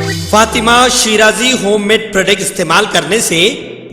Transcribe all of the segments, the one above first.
Fatima Shirazi home made product استعمال کرنے سے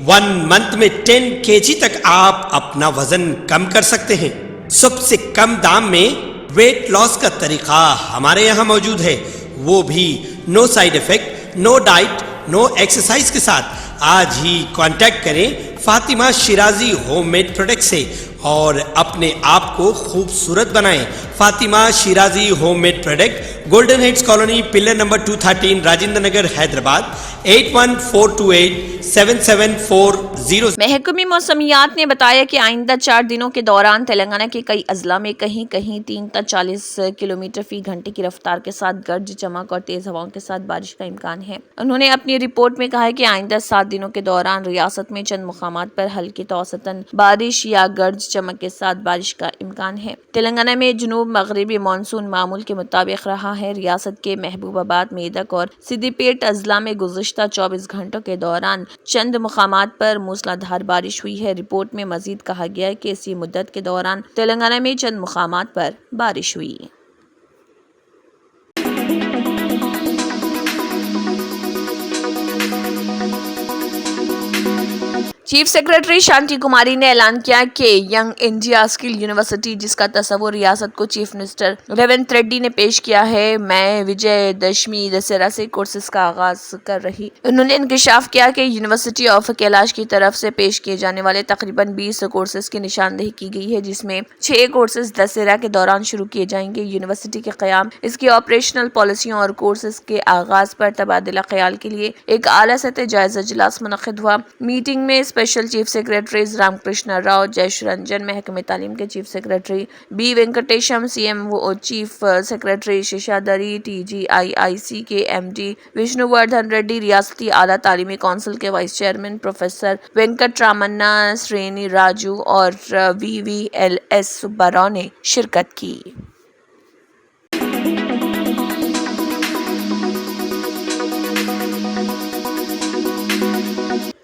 1 منتھ میں 10 kg تک آپ اپنا وزن کم کر سکتے ہیں۔ سب سے کم دام میں ویٹ لاس کا طریقہ ہمارے یہاں موجود ہے، وہ بھی no side effect, no diet, no exercise کے ساتھ۔ آج ہی کانٹیکٹ کریں Fatima Shirazi home made product سے اور اپنے آپ کو خوبصورت بنائیں۔ Fatima Shirazi home made product, golden heights colony, pillar number 213، Rajendra Nagar, Hyderabad, 8142877440۔ محکمہ موسمیات نے بتایا کہ آئندہ 4 دنوں کے دوران تلنگانہ کے کئی اضلاع میں کہیں کہیں 3 تا 40 کلومیٹر فی گھنٹے کی رفتار کے ساتھ گرج چمک اور تیز ہواؤں کے ساتھ بارش کا امکان ہے۔ انہوں نے اپنی رپورٹ میں کہا کہ آئندہ 7 دنوں کے دوران ریاست میں چند مقامات پر ہلکی تو اوسطاً بارش یا گرج چمک کے ساتھ بارش کا امکان ہے۔ تلنگانہ میں جنوب مغربی مانسون معمول کے مطابق رہا ہے۔ ریاست کے محبوب آباد، میدک اور سدی پیٹ اضلاع میں گزشتہ 24 گھنٹوں کے دوران چند مقامات پر موسلادھار بارش ہوئی ہے۔ رپورٹ میں مزید کہا گیا ہے کہ اسی مدت کے دوران تلنگانہ میں چند مقامات پر بارش ہوئی۔ چیف سیکرٹری شانتی کماری نے اعلان کیا کہ ینگ انڈیا اسکل یونیورسٹی، جس کا تصور ریاست کو چیف منسٹر ریونت ریڈی نے پیش کیا ہے، میں وجے دشمی دسہرہ سے کورسز کا آغاز کر رہی۔ انہوں نے انکشاف کیا کہ یونیورسٹی آف کیلاش کی طرف سے پیش کیے جانے والے تقریباً 20 کورسز کی نشاندہی کی گئی ہے، جس میں 6 کورسز دسہرہ کے دوران شروع کیے جائیں گے۔ یونیورسٹی کے قیام، اس کی آپریشنل پالیسیوں اور کورسز کے آغاز پر تبادلہ خیال کے لیے ایک اعلیٰ سطحی جائزہ اجلاس منعقد ہوا۔ میٹنگ میں special chief secretaries Ram Krishna Rao, Jayesh Ranjan, محکمہ تعلیم کے chief secretary B Venkatesham, C M O chief secretary Seshadri, T G I C کے ایم ڈی وشنو وردھن ریڈی، ریاستی اعلیٰ تعلیمی کونسل کے vice chairman professor Venkat Ramana, Srini Raju اور V V L S Subba Rao نے شرکت کی۔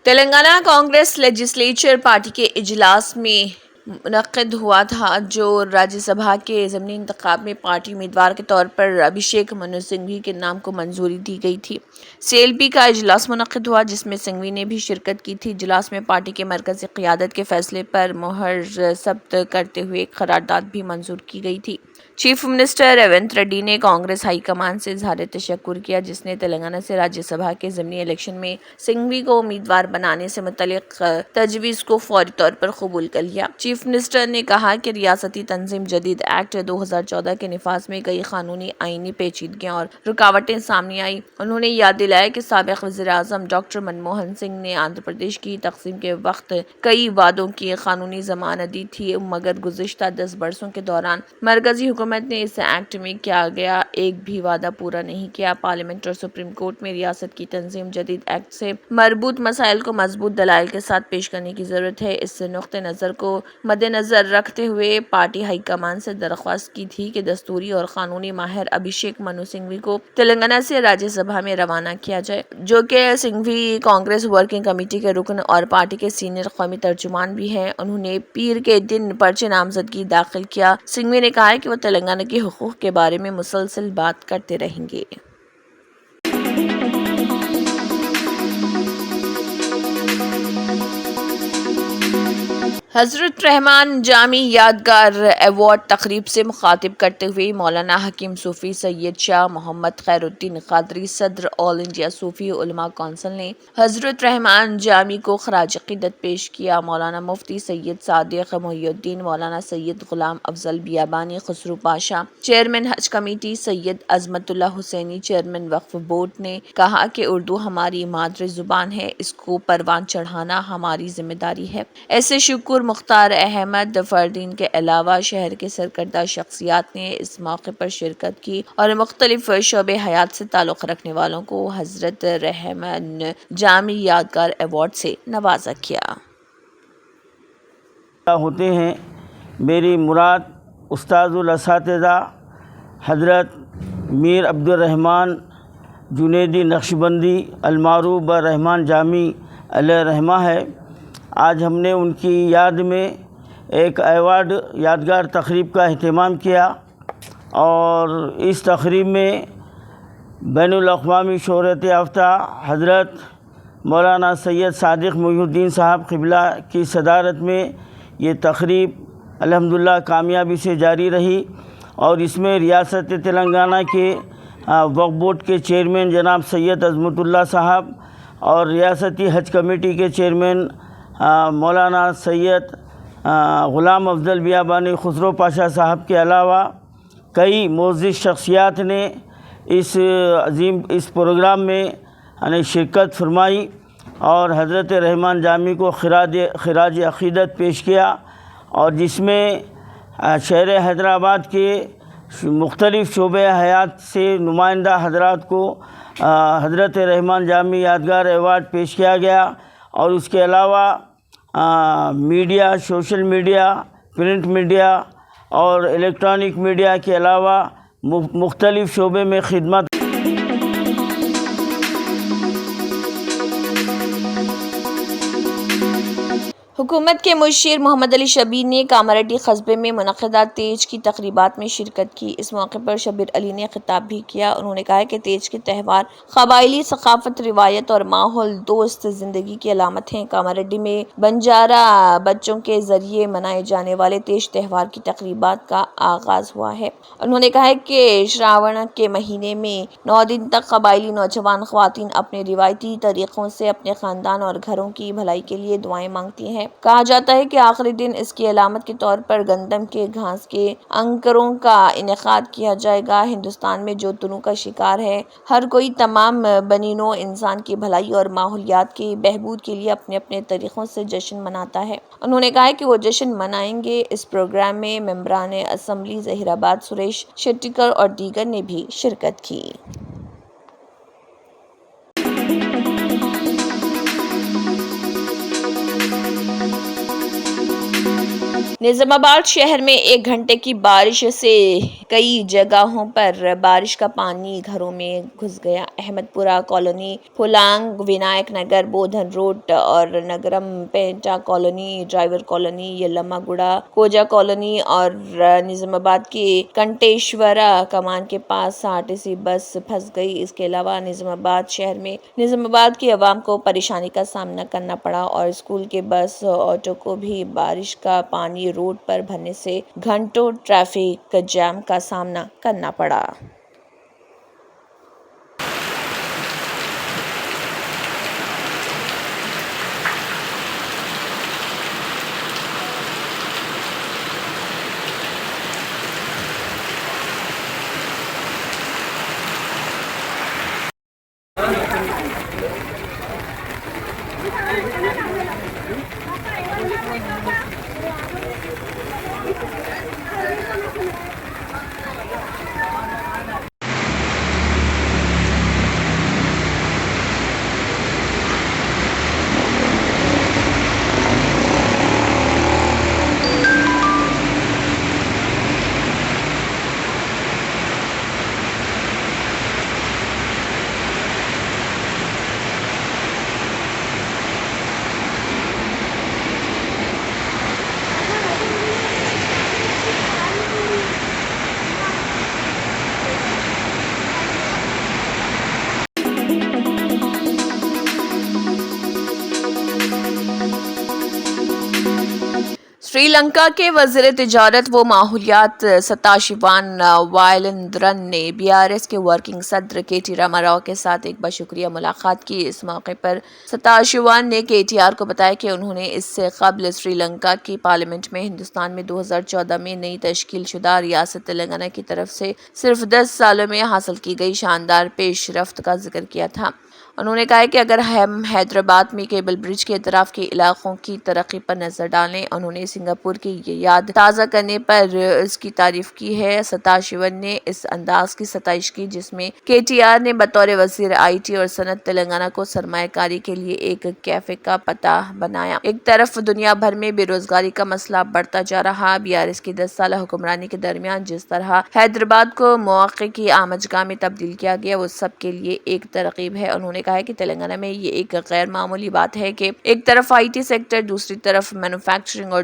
تلنگانہ کانگریس لیجسلیچر پارٹی کے اجلاس میں منعقد ہوا تھا، جو راجیہ سبھا کے ضمنی انتخاب میں پارٹی امیدوار کے طور پر ابھیشیک منو سنگھوی کے نام کو منظوری دی گئی تھی۔ سی ایل پی کا اجلاس منعقد ہوا، جس میں سنگھوی نے بھی شرکت کی تھی۔ اجلاس میں پارٹی کے مرکزی قیادت کے فیصلے پر مہر ثبت کرتے ہوئے ایک قرارداد بھی منظور کی گئی تھی۔ چیف منسٹر ریونت ریڈی نے کانگریس ہائی کمان سے اظہار تشکر کیا، جس نے تلنگانہ سے راجیہ سبھا کے ضمنی الیکشن میں سنگھوی کو امیدوار بنانے سے متعلق تجویز کو فوری طور پر قبول کر لیا۔ چیف منسٹر نے کہا کہ ریاستی تنظیم جدید ایکٹ 2014 کے نفاذ میں کئی قانونی آئینی پیچیدگیاں اور رکاوٹیں سامنے آئیں۔ انہوں نے یاد دلایا کہ سابق وزیر اعظم ڈاکٹر منموہن سنگھ نے آندھرا پردیش کی تقسیم کے وقت کئی وعدوں کی قانونی ضمانت دی تھی، مگر گزشتہ 10 برسوں کے دوران مرکزی حکومت نے اس ایکٹ میں کیا گیا ایک بھی وعدہ پورا نہیں کیا۔ پارلیمنٹ اور سپریم کورٹ میں ریاست کی تنظیم جدید ایکٹ سے مربوط مسائل کو مضبوط دلائل کے ساتھ پیش کرنے کی ضرورت ہے۔ اس نقطہ نظر کو مد نظر رکھتے ہوئے پارٹی ہائی کمان سے درخواست کی تھی کہ دستوری اور قانونی ماہر ابھیشیک منو سنگھوی کو تلنگانہ سے راجیہ سبھا میں روانہ کیا جائے، جو کہ سنگھوی کانگریس ورکنگ کمیٹی کے رکن اور پارٹی کے سینئر قومی ترجمان بھی ہیں۔ انہوں نے پیر کے دن پرچہ نامزدگی داخل کیا۔ سنگھوی نے کہا کہ وہ تلنگانہ کے حقوق کے بارے میں مسلسل بات کرتے رہیں گے۔ حضرت رحمان جامع یادگار ایوارڈ تقریب سے مخاطب کرتے ہوئے مولانا حکیم صوفی سید شاہ محمد خیر الدین قادری صدر آل انڈیا صوفی علماء کونسل نے حضرت رحمان جامع کو خراج عقیدت پیش کیا۔ مولانا مفتی سید صادق محی الدین، مولانا سید غلام افضل بیابانی، خسرو پاشا، چیئرمین حج کمیٹی، سید عظمت اللہ حسینی، چیئرمین وقف بورڈ نے کہا کہ اردو ہماری مادری زبان ہے، اس کو پروان چڑھانا ہماری ذمہ داری ہے۔ ایسے شکر مختار احمد فردین کے علاوہ شہر کے سرکردہ شخصیات نے اس موقع پر شرکت کی اور مختلف شعبے حیات سے تعلق رکھنے والوں کو حضرت رحمان جامع یادگار ایوارڈ سے نوازا کیا۔ ہوتے ہیں میری مراد استاد الاساتذہ حضرت میر عبد الرحمن جنیدی نقشبندی المعروف برحمان جامع علیہ رحمہ ہے۔ آج ہم نے ان کی یاد میں ایک ایوارڈ یادگار تقریب کا اہتمام کیا، اور اس تقریب میں بین الاقوامی شہرت یافتہ حضرت مولانا سید صادق محی الدین صاحب قبلہ کی صدارت میں یہ تقریب الحمدللہ کامیابی سے جاری رہی، اور اس میں ریاست تلنگانہ کے وقف بورڈ کے چیئرمین جناب سید عظمت اللہ صاحب اور ریاستی حج کمیٹی کے چیئرمین مولانا سید غلام افضل بیابانی خسرو پاشا صاحب کے علاوہ کئی معزز شخصیات نے اس پروگرام میں شرکت فرمائی اور حضرت رحمان جامی کو خراج عقیدت پیش کیا، اور جس میں شہر حیدرآباد کے مختلف شعبہ حیات سے نمائندہ حضرات کو حضرت رحمان جامی یادگار ایوارڈ پیش کیا گیا، اور اس کے علاوہ media, social media, print media اور الیکٹرانک میڈیا کے علاوہ مختلف شعبے میں خدمت حکومت کے مشیر محمد علی شبیر نے کاماریڈی قصبے میں منعقدہ تیج کی تقریبات میں شرکت کی۔ اس موقع پر شبیر علی نے خطاب بھی کیا۔ انہوں نے کہا کہ تیج کے تہوار قبائلی ثقافت، روایت اور ماحول دوست زندگی کی علامت ہیں۔ کاماریڈی میں بنجارہ بچوں کے ذریعے منائے جانے والے تیج تہوار کی تقریبات کا آغاز ہوا ہے۔ انہوں نے کہا کہ شراون کے مہینے میں 9 دن تک قبائلی نوجوان خواتین اپنے روایتی طریقوں سے اپنے خاندان اور گھروں کی بھلائی کے لیے دعائیں مانگتی ہیں۔ کہا جاتا ہے کہ آخری دن اس کی علامت کے طور پر گندم کے گھاس کے انکروں کا انعقاد کیا جائے گا۔ ہندوستان میں جو تنوع کا شکار ہے، ہر کوئی تمام بنی نوع انسان کی بھلائی اور ماحولیات کی بہبود کے لیے اپنے اپنے طریقوں سے جشن مناتا ہے۔ انہوں نے کہا کہ وہ جشن منائیں گے۔ اس پروگرام میں ممبران اسمبلی ظہیر آباد سریش شیٹیکر اور دیگر نے بھی شرکت کی۔ نظام آباد شہر میں 1 گھنٹے کی بارش سے کئی جگہوں پر بارش کا پانی گھروں میں گھس گیا۔ احمد پورہ کالونی، پھولانگ، ونائک نگر، بودھن روڈ اور نگرم پینٹا کالونی، ڈرائیور کالونی، یلما گوڑا، کوجا کالونی اور نظام آباد کی کنٹیشورا کمان کے پاس آرٹیسی بس پھنس گئی۔ اس کے علاوہ نظام آباد شہر میں نظام آباد کی عوام کو پریشانی کا سامنا کرنا پڑا، اور اسکول کے بس آٹو کو بھی بارش کا پانی روڈ پر بھرنے سے گھنٹوں ٹریفک جام کا سامنا کرنا پڑا۔ سری لنکا کے وزیر تجارت و ماحولیات ستاشیوان وائلندرن نے BRS کے ورکنگ صدر KT راما راؤ کے ساتھ ایک باشکریہ ملاقات کی۔ اس موقع پر ستاشیوان نے KTR کو بتایا کہ انہوں نے اس سے قبل سری لنکا کی پارلیمنٹ میں ہندوستان میں 2014 میں نئی تشکیل شدہ ریاست تلنگانہ کی طرف سے صرف 10 سالوں میں حاصل کی گئی شاندار پیش رفت کا ذکر کیا تھا۔ انہوں نے کہا کہ اگر ہم حیدرآباد میں کیبل برج کے اطراف کے علاقوں کی ترقی پر نظر ڈالیں، انہوں نے سنگاپور کی یہ یاد تازہ کرنے پر اس کی تعریف کی ہے۔ ستاشیون نے اس انداز کی ستائش کی جس میں KTR نے بطور وزیر IT اور صنعت تلنگانہ کو سرمایہ کاری کے لیے ایک کیفے کا پتہ بنایا۔ ایک طرف دنیا بھر میں بے روزگاری کا مسئلہ بڑھتا جا رہا، BRS کی 10 سالہ حکمرانی کے درمیان جس طرح حیدرآباد کو مواقع کی آمجگاہ میں تبدیل کیا گیا وہ سب کے لیے ایک ترغیب ہے۔ انہوں نے کہا کہ تلنگانہ میں یہ ایک غیر معمولی بات ہے کہ ایک طرف IT سیکٹر، دوسری طرف مینوفیکچرنگ اور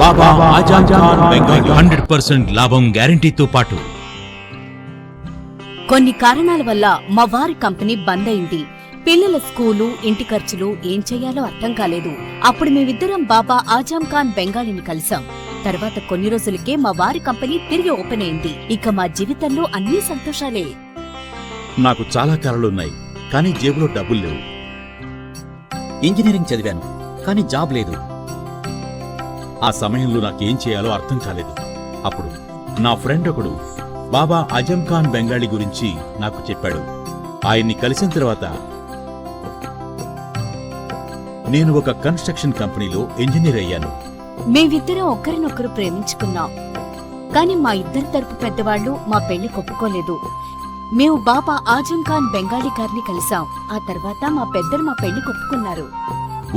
బాబా ఆజం ఖాన్ బెంగాలీ 100% లాభం గ్యారంటీతో పాటు కొన్ని కారణాల వల్ల మా వారి కంపెనీ బంద్ అయింది. పిల్లల స్కూలు, ఇంటి ఖర్చులు ఏం చెయ్యాలో అర్థం కాలేదు. అప్పుడు మేమిద్దరం బాబా ఆజం ఖాన్ బెంగాలీని కలిసాం. తర్వాత కొన్ని రోజులకే మా వారి కంపెనీ తిరిగి ఓపెన్ అయింది. ఇక మా జీవితంలో అన్ని సంతోషాలే. నాకు చాలా కలలున్నాయి, కానీ జేబులో డబ్బులు లేవు. ఇంజనీరింగ్ చదివాను, కానీ జాబ్ లేదు. ఆ సమయంలో నాకేం చేయాలో అర్థం కాలేదు. అప్పుడు నా ఫ్రెండ్ ఒకడు బాబా ఆజం ఖాన్ బెంగాలీ గురించి నాకు చెప్పాడు. ఆయన్ని కలిసిన తర్వాత నేను ఒక కన్స్ట్రక్షన్ కంపెనీలో ఇంజనీర్ అయ్యాను. మేమిద్దరం ఒకరినొకరు ప్రేమించుకున్నాం. కాని మా ఇద్దరి తరపు పెద్దవాళ్లు మా పెళ్లి ఒప్పుకోలేదు. మేము బాబా ఆజం ఖాన్ బెంగాలీ గారిని కలిసాం. ఆ తర్వాత మా పెద్దలు మా పెళ్లి ఒప్పుకున్నారు.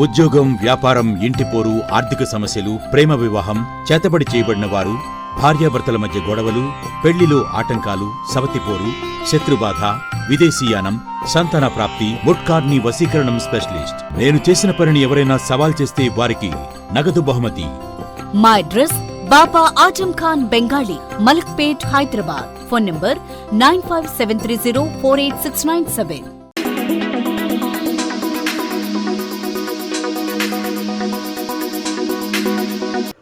ఉద్యోగం, వ్యాపారం, ఇంటి పోరు, ఆర్థిక సమస్యలు, ప్రేమ వివాహం, చేతబడి చేయబడిన వారు, భార్యాభర్తల మధ్య గొడవలు, పెళ్లిలో ఆటంకాలు, సవతిపోరు, శత్రుబాధ, విదేశీయానం, సంతాన ప్రాప్తి, ముట్కార్ని వశీకరణం స్పెషలిస్ట్. నేను చేసిన పనిని ఎవరైనా సవాల్ చేస్తే వారికి నగదు బహుమతి. మా address Baba Azam Khan Bengali, Malakpet, Hyderabad. Phone number 9573048697.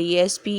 DSP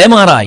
MRI,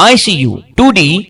ICU, 2D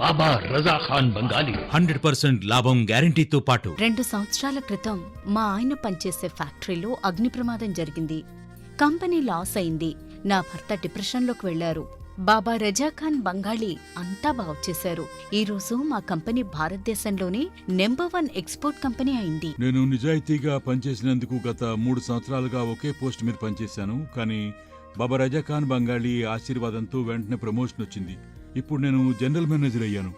Baba Raza Khan Bangali 100% లాభం గ్యారంటీతో పాటు 2 సంవత్సరాల క్రితం మా ఆయన పనిచేసే ఫ్యాక్టరీలో అగ్ని ప్రమాదం జరిగింది. కంపెనీ లాస్ అయింది. నా భర్త డిప్రెషన్లోకి వెళ్లారు. బాబా రజాఖాన్ బంగాళీ అంతా బాగుచేశారు. ఈ రోజు మా కంపెనీ భారతదేశంలోనే #1 ఎక్స్పోర్ట్ కంపెనీ అయింది. నేను నిజాయితీగా పనిచేసినందుకు గత 3 సంవత్సరాలుగా ఒకే పోస్ట్ మీద పనిచేశాను. కానీ బాబా రజాఖాన్ బంగాళీ ఆశీర్వాదంతో వెంటనే ప్రమోషన్ వచ్చింది. ఇప్పుడు నేను జనరల్ మేనేజర్ అయ్యాను.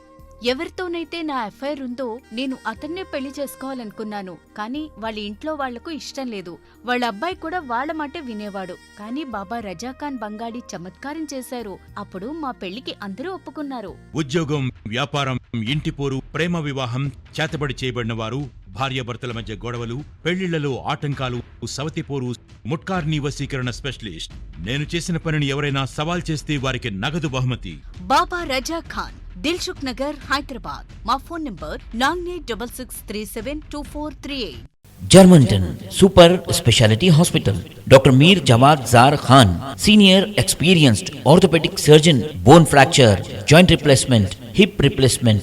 ఎవరితోనైతే నా ఎఫ్ఐఆర్ ఉందో నేను అతన్నే పెళ్లి చేసుకోవాలనుకున్నాను. కానీ వాళ్ళ ఇంట్లో వాళ్లకు ఇష్టం లేదు. వాళ్ళ అబ్బాయి కూడా వాళ్ళ మాట వినేవాడు. కానీ బాబా రజాఖాన్ బంగాళీ చమత్కారం చేశారు. అప్పుడు మా పెళ్లికి అందరూ ఒప్పుకున్నారు. ఉద్యోగం, వ్యాపారం, ఇంటి పోరు, ప్రేమ వివాహం, చేతబడి చేయబడిన వారు, భార్యాభర్తల మధ్య గొడవలు, పెళ్లిళ్లలో ఆటంకాలు, సవతిపోరు, ముట్కార్నీ వశీకరణ స్పెషలిస్ట్. నేను చేసిన పనిని ఎవరైనా సవాల్ చేస్తే వారికి నగదు బహుమతి. బాబా రజాఖాన్, దిల్సుఖ్ నగర్, హైదరాబాద్. మా phone number 9866372438. Germantown Super Speciality Hospital. Dr. Mir Jawad Zar Khan, Senior Experienced Orthopedic Surgeon, Bone Fracture, Joint Replacement, Hip Replacement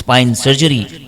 Spine Surgery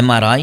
MRI,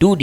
2D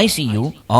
ICU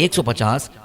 150,